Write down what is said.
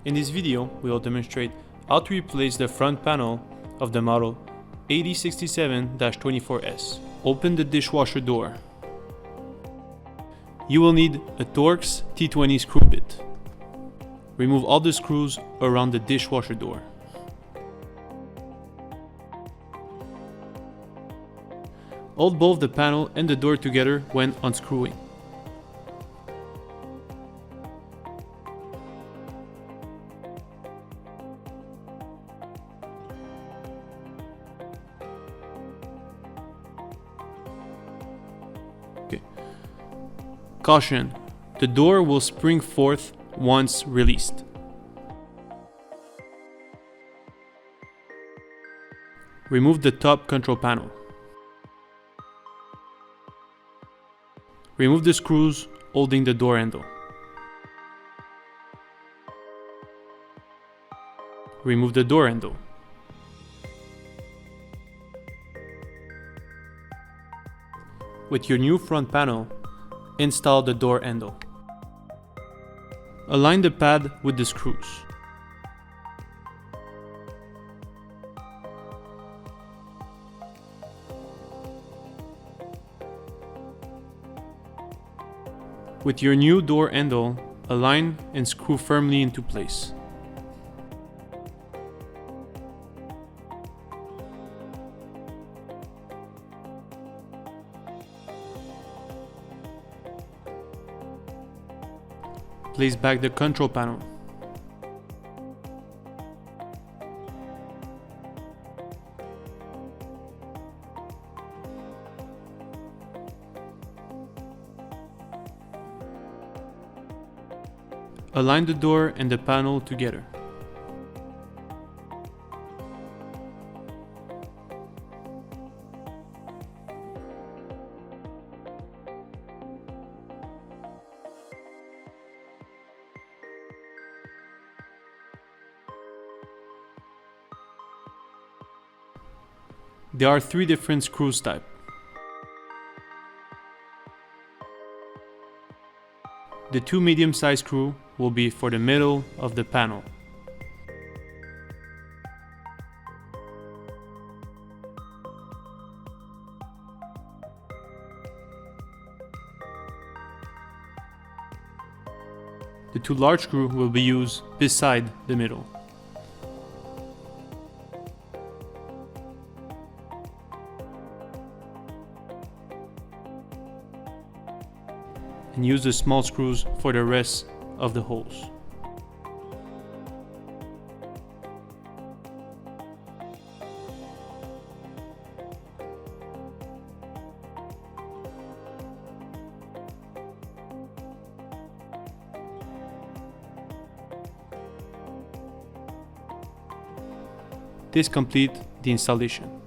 In this video, we will demonstrate how to replace the front panel of the model 8067-24S. Open the dishwasher door. You will need a Torx T20 screw bit. Remove all the screws around the dishwasher door. Hold both the panel and the door together when unscrewing. Caution: the door will spring forth once released. Remove the top control panel. Remove the screws holding the door handle. Remove the door handle. With your new front panel, install the door handle. Align the pad with the screws. With your new door handle, align and screw firmly into place. Place back the control panel. Align the door and the panel together. There are 3 different screws type. The 2 medium-sized screw will be for the middle of the panel. The 2 large screw will be used beside the middle. And use the small screws for the rest of the holes. This completes the installation.